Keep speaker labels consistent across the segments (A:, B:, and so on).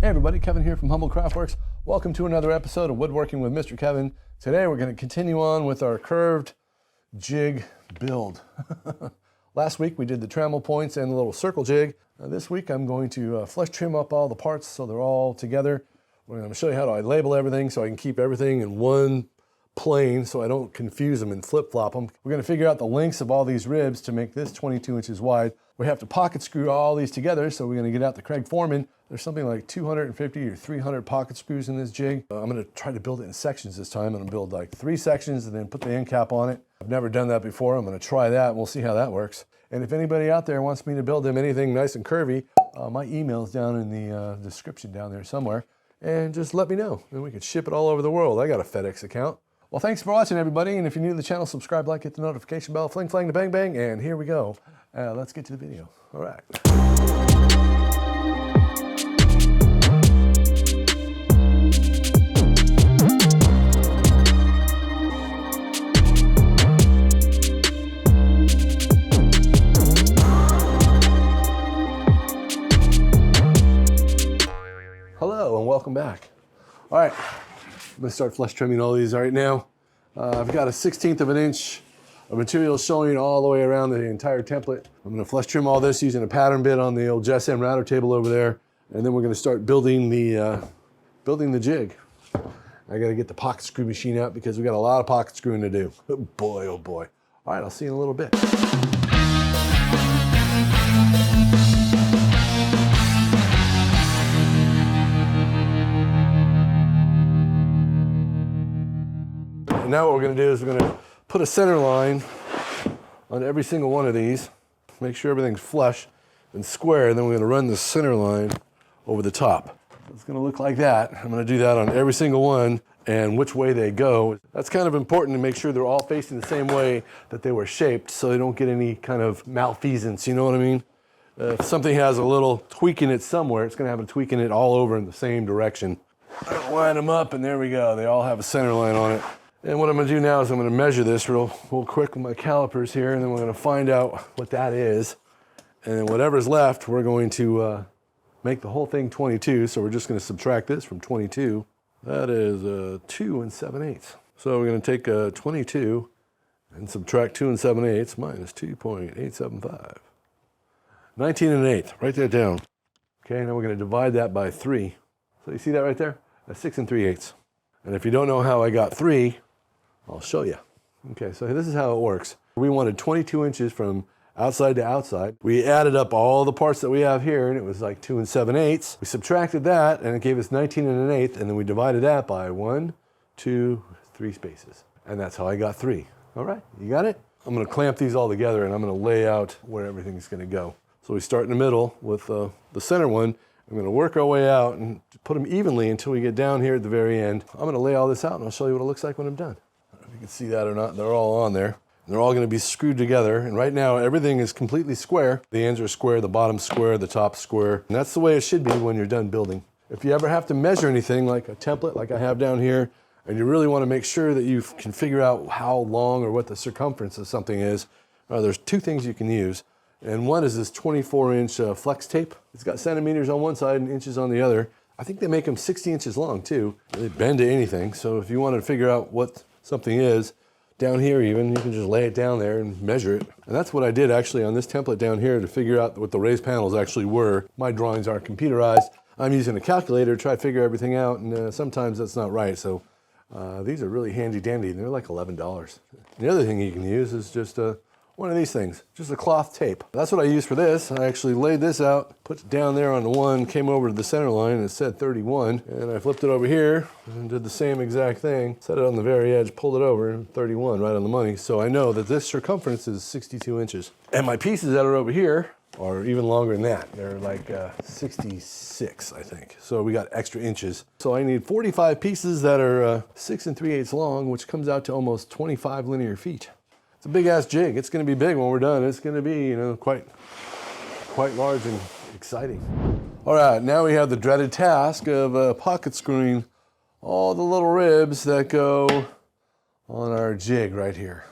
A: Hey everybody, Kevin here from HumboldtCraftworks. Welcome to another episode of Woodworking with Mr. Kevin. Today we're going to continue on with our curved jig build. Last week we did the trammel points and the little circle jig. This week I'm going to flush trim up all the parts so they're all together. We're going to show you how to label everything so I can keep everything in one plane so I don't confuse them and flip-flop them. We're going to figure out the lengths of all these ribs to make this 22 inches wide. We have to pocket screw all these together, so we're going to get out the Craig Foreman. There's something like 250 or 300 pocket screws in this jig. I'm going to try to build it in sections this time. I'm going to build like 3 sections and then put the end cap on it. I've never done that before. I'm going to try that and we'll see how that works. And if anybody out there wants me to build them anything nice and curvy, my email is down in the description down there somewhere. And just let me know. Then we could ship it all over the world. I got a FedEx account. Well, thanks for watching, everybody. And if you're new to the channel, subscribe, like, hit the notification bell, fling, flang, to bang, bang. And here we go. Let's get to the video. All right. Hello and welcome back. All right, I'm gonna start flush trimming all these right now. I've got a 1/16 of an inch of material showing all the way around the entire template. I'm gonna flush trim all this using a pattern bit on the old JSM router table over there, and then we're gonna start building the jig. I gotta get the pocket screw machine out because we got a lot of pocket screwing to do. Oh boy, oh boy. All right, I'll see you in a little bit. Now what we're going to do is we're going to put a center line on every single one of these, make sure everything's flush and square, and then we're going to run the center line over the top. It's going to look like that. I'm going to do that on every single one and which way they go. That's kind of important to make sure they're all facing the same way that they were shaped so they don't get any kind of malfeasance, you know what I mean? If something has a little tweak in it somewhere, it's going to have a tweak in it all over in the same direction. I'll line them up and there we go. They all have a center line on it. And what I'm going to do now is I'm going to measure this real quick with my calipers here, and then we're going to find out what that is. And then whatever's left, we're going to make the whole thing 22. So we're just going to subtract this from 22. That is 2 7/8. So we're going to take 22 and subtract 2 7/8 minus 2.875. 19 1/8. Write that down. Okay, now we're going to divide that by 3. So you see that right there? That's 6 3/8. And if you don't know how I got 3, I'll show you. Okay, so this is how it works. We wanted 22 inches from outside to outside. We added up all the parts that we have here, and it was like 2 7/8. We subtracted that, and it gave us 19 1/8, and then we divided that by 1, 2, 3 spaces. And that's how I got 3. All right, you got it? I'm gonna clamp these all together, and I'm gonna lay out where everything's gonna go. So we start in the middle with the center one. I'm going to work our way out and put them evenly until we get down here at the very end. I'm going to lay all this out and I'll show you what it looks like when I'm done. I don't know if you can see that or not. They're all on there. They're all going to be screwed together. And right now everything is completely square. The ends are square, the bottom's square, the top's square. And that's the way it should be when you're done building. If you ever have to measure anything like a template like I have down here, and you really want to make sure that you can figure out how long or what the circumference of something is, there's 2 things you can use. And one is this 24-inch flex tape. It's got centimeters on one side and inches on the other. I think they make them 60 inches long too. They bend to anything. So if you want to figure out what something is, down here even, you can just lay it down there and measure it. And that's what I did actually on this template down here to figure out what the raised panels actually were. My drawings aren't computerized. I'm using a calculator to try to figure everything out, and sometimes that's not right. So these are really handy dandy. They're like $11. The other thing you can use is just one of these things, just a cloth tape. That's what I used for this. I actually laid this out, put it down there on the one, came over to the center line, and it said 31. And I flipped it over here and did the same exact thing. Set it on the very edge, pulled it over, 31, right on the money. So I know that this circumference is 62 inches. And my pieces that are over here are even longer than that. They're like 66, I think. So we got extra inches. So I need 45 pieces that are 6 3/8 long, which comes out to almost 25 linear feet. It's a big ass jig. It's going to be big when we're done. It's going to be, you know, quite large and exciting. All right, now we have the dreaded task of pocket screwing all the little ribs that go on our jig right here.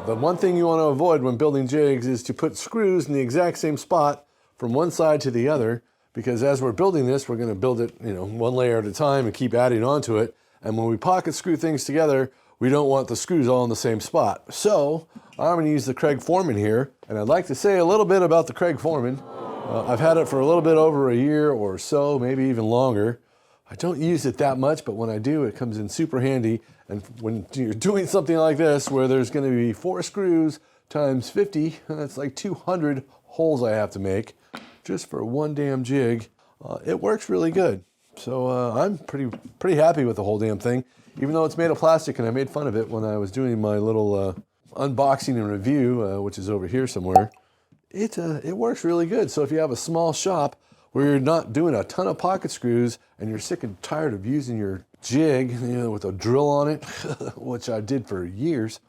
A: The one thing you want to avoid when building jigs is to put screws in the exact same spot from one side to the other, because as we're building this, we're going to build it, you know, one layer at a time and keep adding onto it. And when we pocket screw things together, we don't want the screws all in the same spot. So I'm going to use the Craig Foreman here, and I'd like to say a little bit about the Craig Foreman. I've had it for a little bit over a year or so, maybe even longer. I don't use it that much, but when I do, it comes in super handy. And when you're doing something like this, where there's going to be 4 screws times 50, that's like 200 holes I have to make just for one damn jig. It works really good. So I'm pretty happy with the whole damn thing, even though it's made of plastic, and I made fun of it when I was doing my little unboxing and review, which is over here somewhere. It works really good. So if you have a small shop where you're not doing a ton of pocket screws and you're sick and tired of using your jig, you know, with a drill on it, which I did for years,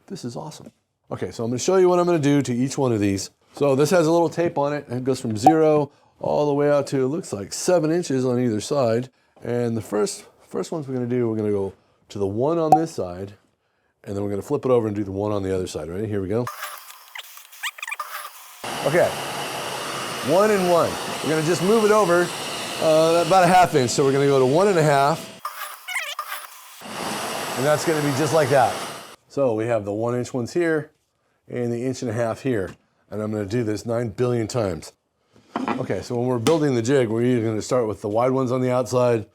A: this is awesome. Okay, so I'm going to show you what I'm going to do to each one of these. So this has a little tape on it, and it goes from 0 all the way out to, it looks like 7 inches on either side. And the first ones we're going to do, we're going to go to the one on this side, and then we're going to flip it over and do the one on the other side. Ready? Here we go. Okay, 1 and 1. We're going to just move it over about a ½ inch. So we're going to go to 1 1/2, and that's going to be just like that. So we have the 1 inch ones here and the 1 1/2 here, and I'm going to do this 9 billion times. Okay, so when we're building the jig, we're either going to start with the wide ones on the outside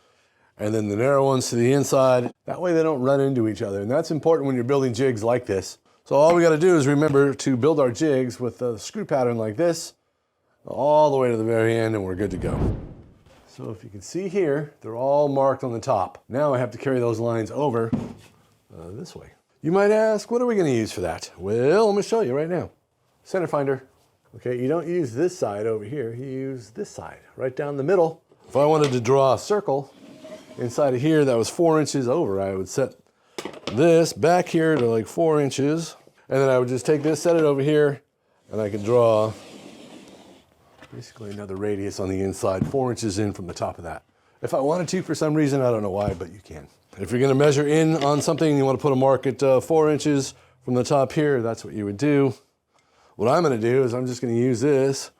A: and then the narrow ones to the inside. That way they don't run into each other, and that's important when you're building jigs like this. So all we got to do is remember to build our jigs with a screw pattern like this all the way to the very end, and we're good to go. So if you can see here, they're all marked on the top. Now I have to carry those lines over this way. You might ask, what are we going to use for that? Well, I'm going to show you right now. Center finder. Okay, you don't use this side over here, you use this side, right down the middle. If I wanted to draw a circle inside of here that was 4 inches over, I would set this back here to like 4 inches, and then I would just take this, set it over here, and I could draw basically another radius on the inside, 4 inches in from the top of that. If I wanted to, for some reason, I don't know why, but you can. If you're going to measure in on something, you want to put a mark at 4 inches from the top here, that's what you would do. What I'm going to do is I'm just going to use this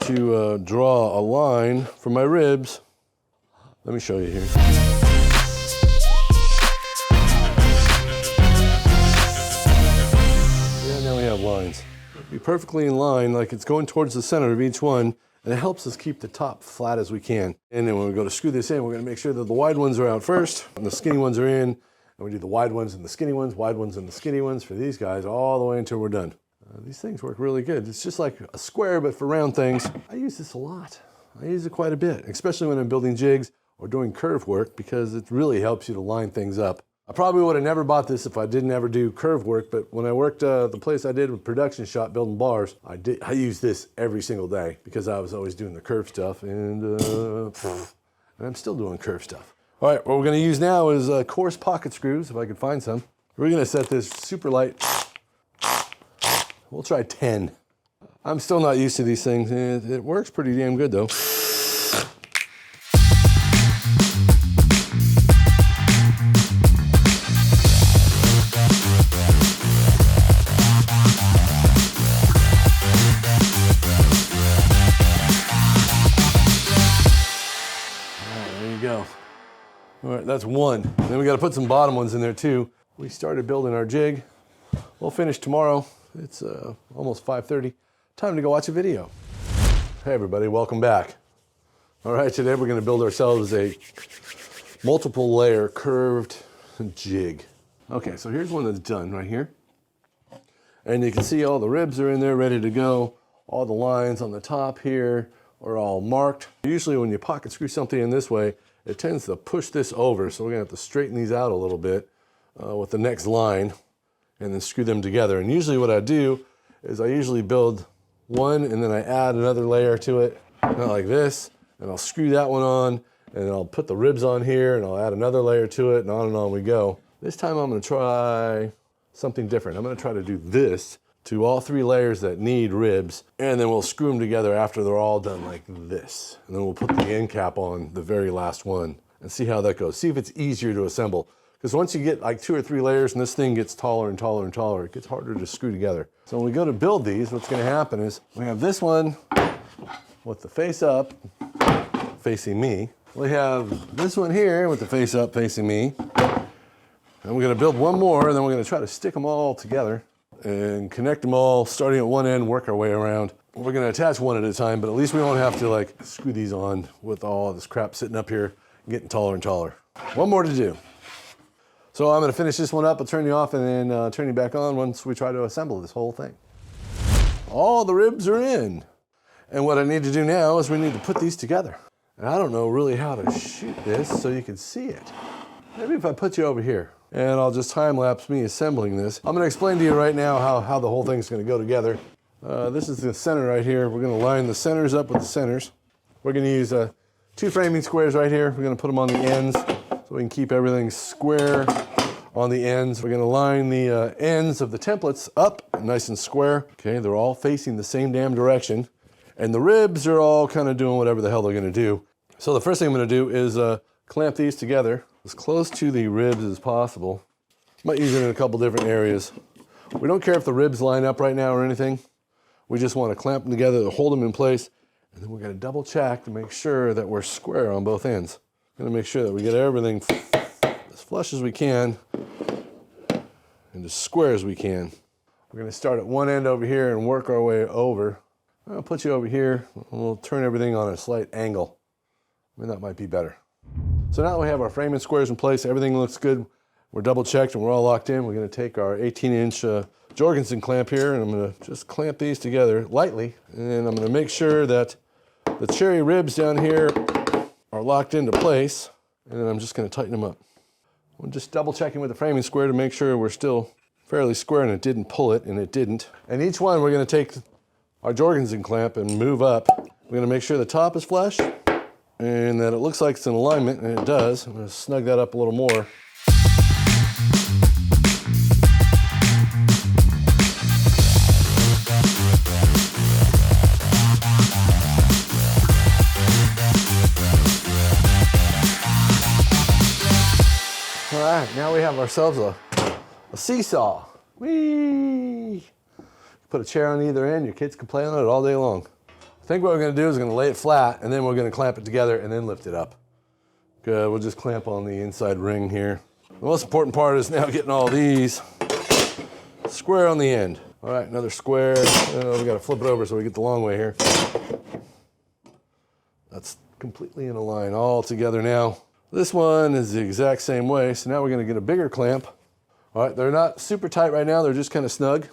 A: to draw a line for my ribs. Let me show you here. Yeah, now we have lines. Be perfectly in line, like it's going towards the center of each one, and it helps us keep the top flat as we can. And then when we go to screw this in, we're going to make sure that the wide ones are out first, and the skinny ones are in, and we do the wide ones and the skinny ones, wide ones and the skinny ones for these guys all the way until we're done. These things work really good. It's just like a square, but for round things. I use this a lot. I use it quite a bit, especially when I'm building jigs or doing curve work, because it really helps you to line things up. I probably would have never bought this if I didn't ever do curve work, but when I worked the place I did with production shop building bars, I used this every single day because I was always doing the curve stuff, and I'm still doing curve stuff. All right, what we're going to use now is coarse pocket screws, if I can find some. We're going to set this super light. We'll try 10. I'm still not used to these things. It works pretty damn good though. There you go. All right, that's one. Then we got to put some bottom ones in there too. We started building our jig. We'll finish tomorrow. It's almost 5:30. Time to go watch a video. Hey everybody, welcome back. All right, today we're going to build ourselves a multiple layer curved jig. Okay, so here's one that's done right here. And you can see all the ribs are in there ready to go. All the lines on the top here are all marked. Usually when you pocket screw something in this way, it tends to push this over. So we're going to have to straighten these out a little bit with the next line, and then screw them together. And usually what I do is I usually build one and then I add another layer to it, not like this, and I'll screw that one on, and I'll put the ribs on here, and I'll add another layer to it, and on we go. This time I'm going to try something different. I'm going to try to do this to all 3 layers that need ribs, and then we'll screw them together after they're all done like this. And then we'll put the end cap on the very last one and see how that goes. See if it's easier to assemble. Because once you get like 2 or 3 layers and this thing gets taller and taller and taller, it gets harder to screw together. So when we go to build these, what's going to happen is we have this one with the face up, facing me. We have this one here with the face up facing me. And we're gonna build one more, and then we're gonna try to stick them all together and connect them all, starting at one end, work our way around. We're gonna attach one at a time, but at least we won't have to like screw these on with all this crap sitting up here, getting taller and taller. One more to do. So I'm gonna finish this one up, I'll turn you off and then turn you back on once we try to assemble this whole thing. All the ribs are in. And what I need to do now is we need to put these together. And I don't know really how to shoot this so you can see it. Maybe if I put you over here and I'll just time lapse me assembling this. I'm gonna explain to you right now how the whole thing's gonna go together. This is the center right here. We're gonna line the centers up with the centers. We're gonna use 2 framing squares right here. We're gonna put them on the ends so we can keep everything square on the ends. We're gonna line the ends of the templates up nice and square. Okay, they're all facing the same damn direction. And the ribs are all kind of doing whatever the hell they're gonna do. So the first thing I'm gonna do is clamp these together as close to the ribs as possible. Might use it in a couple different areas. We don't care if the ribs line up right now or anything. We just want to clamp them together to hold them in place. And then we're gonna double check to make sure that we're square on both ends. We're gonna make sure that we get everything as flush as we can and as square as we can. We're gonna start at one end over here and work our way over. I'll put you over here, and we'll turn everything on a slight angle. I mean, that might be better. So now that we have our framing squares in place, everything looks good, we're double checked and we're all locked in, we're gonna take our 18-inch Jorgensen clamp here, and I'm gonna just clamp these together lightly, and then I'm gonna make sure that the cherry ribs down here are locked into place, and then I'm just gonna tighten them up. I'm just double checking with the framing square to make sure we're still fairly square and it didn't pull it, and it didn't. And each one we're gonna take our Jorgensen clamp and move up. We're gonna make sure the top is flush and that it looks like it's in alignment, and it does. I'm gonna snug that up a little more. All right, now we have ourselves a seesaw. Whee! Put a chair on either end, your kids can play on it all day long. I think what we're gonna do is we're gonna lay it flat, and then we're gonna clamp it together and then lift it up. Good, we'll just clamp on the inside ring here. The most important part is now getting all these square on the end. All right, another square. We gotta flip it over so we get the long way here. That's completely in a line all together now. This one is the exact same way, so now we're gonna get a bigger clamp. All right, they're not super tight right now, they're just kind of snug.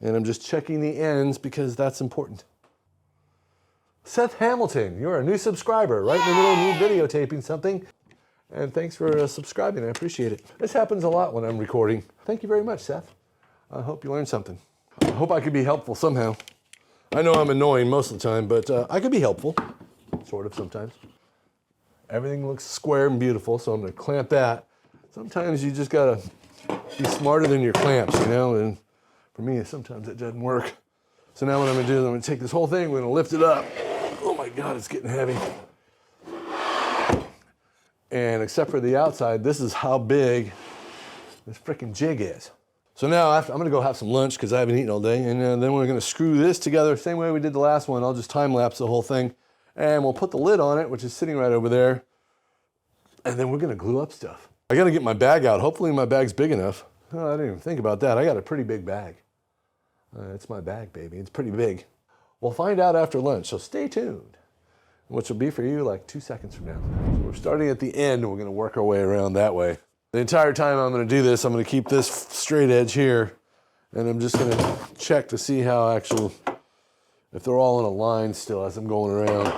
A: And I'm just checking the ends because that's important. Seth Hamilton, you're a new subscriber, right in the middle of me videotaping something. And thanks for subscribing, I appreciate it. This happens a lot when I'm recording. Thank you very much, Seth. I hope you learned something. I hope I could be helpful somehow. I know I'm annoying most of the time, but I could be helpful, sort of sometimes. Everything looks square and beautiful, so I'm gonna clamp that. Sometimes you just gotta be smarter than your clamps, you know, and for me, sometimes it doesn't work. So now what I'm gonna do is I'm gonna take this whole thing, we're gonna lift it up. Oh my God, it's getting heavy. And except for the outside, this is how big this frickin' jig is. So now I'm gonna go have some lunch because I haven't eaten all day, and then we're gonna screw this together same way we did the last one. I'll just time lapse the whole thing, and we'll put the lid on it, which is sitting right over there, and then we're gonna glue up stuff. I gotta get my bag out. Hopefully my bag's big enough. Oh, I didn't even think about that. I got a pretty big bag. It's my bag, baby. It's pretty big. We'll find out after lunch, so stay tuned. Which will be for you like 2 seconds from now. So we're starting at the end, and we're gonna work our way around that way. The entire time I'm gonna do this, I'm gonna keep this straight edge here, and I'm just gonna check to see how if they're all in a line still as I'm going around.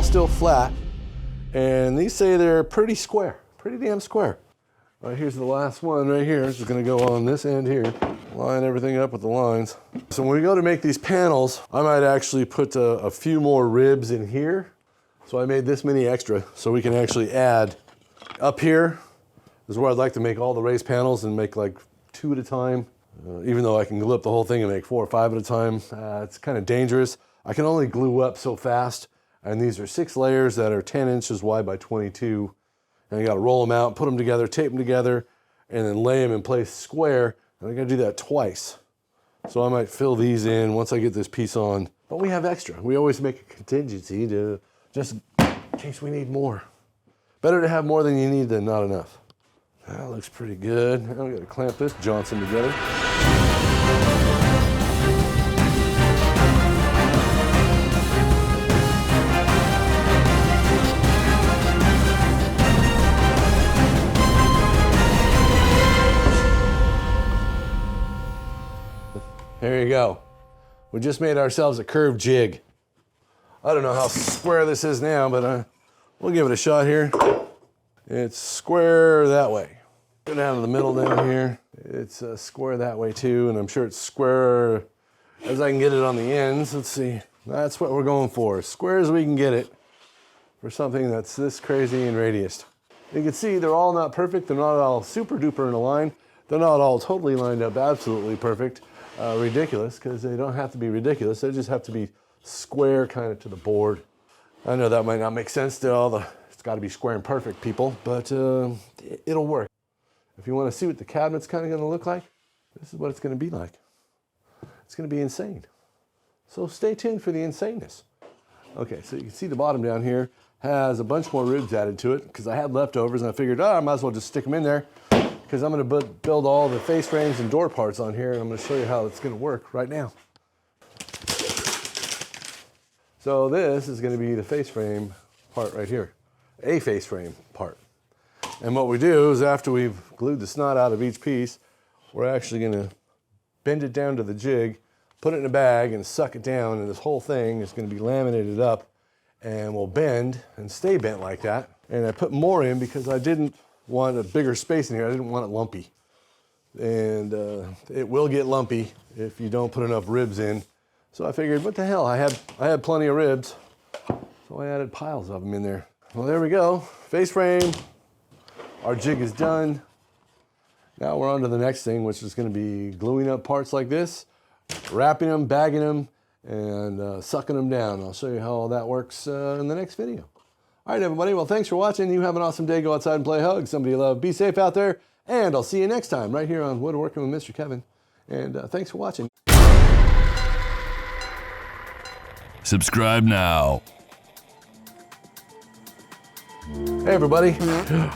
A: Still flat, and these say they're pretty square, pretty damn square. All right, here's the last one right here. It's going to go on this end here, line everything up with the lines. So when we go to make these panels, I might actually put a few more ribs in here. So I made this many extra so we can actually add Up here is where I'd like to make all the raised panels and make like 2 at a time. Even though I can glue up the whole thing and make 4 or 5 at a time, it's kind of dangerous. I can only glue up so fast, and these are 6 layers that are 10 inches wide by 22. And I got to roll them out, put them together, tape them together, and then lay them in place square. And I got to do that twice. So I might fill these in once I get this piece on. But we have extra. We always make a contingency to just in case we need more. Better to have more than you need than not enough. That looks pretty good. Now we got to clamp this Johnson together. There you go. We just made ourselves a curved jig. I don't know how square this is now, but we'll give it a shot here. It's square that way. Go down to the middle down here. It's square that way too, and I'm sure it's square as I can get it on the ends. Let's see. That's what we're going for. Square as we can get it for something that's this crazy in radius. You can see they're all not perfect. They're not all super duper in a line. They're not all totally lined up absolutely perfect. Ridiculous, because they don't have to be ridiculous. They just have to be square kind of to the board. I know that might not make sense to all the, it's got to be square and perfect people, but it'll work. If you want to see what the cabinet's kind of going to look like, this is what it's going to be like. It's going to be insane. So stay tuned for the insaneness. Okay, so you can see the bottom down here has a bunch more ribs added to it because I had leftovers and I figured, I might as well just stick them in there because I'm going to build all the face frames and door parts on here, and I'm going to show you how it's going to work right now. So this is going to be the face frame part right here, a face frame part. And what we do is after we've glued the snot out of each piece, we're actually going to bend it down to the jig, put it in a bag and suck it down, and this whole thing is going to be laminated up and will bend and stay bent like that. And I put more in because I didn't want a bigger space in here. I didn't want it lumpy. And it will get lumpy if you don't put enough ribs in. So I figured, what the hell? I had plenty of ribs, so I added piles of them in there. Well, there we go. Face frame. Our jig is done. Now we're on to the next thing, which is going to be gluing up parts like this, wrapping them, bagging them, and sucking them down. I'll show you how all that works in the next video. All right, everybody. Well, thanks for watching. You have an awesome day. Go outside and play hug. Somebody you love. Be safe out there. And I'll see you next time right here on Woodworking with Mr. Kevin. And thanks for watching.
B: Subscribe now.
A: Hey everybody,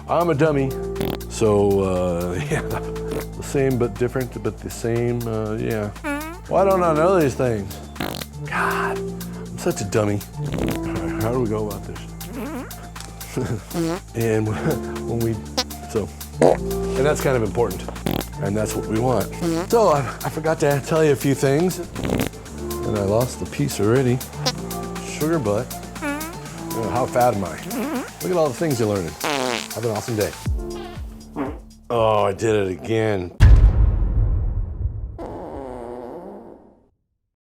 A: I'm a dummy, so yeah, the same but different, but the same, yeah. Why don't I know these things? God, I'm such a dummy. How do we go about this? And and that's kind of important, and that's what we want. So I forgot to tell you a few things, and I lost the piece already. Sugar butt. How fat am I? Look at all the things you're learning. Have an awesome day. Oh, I did it again.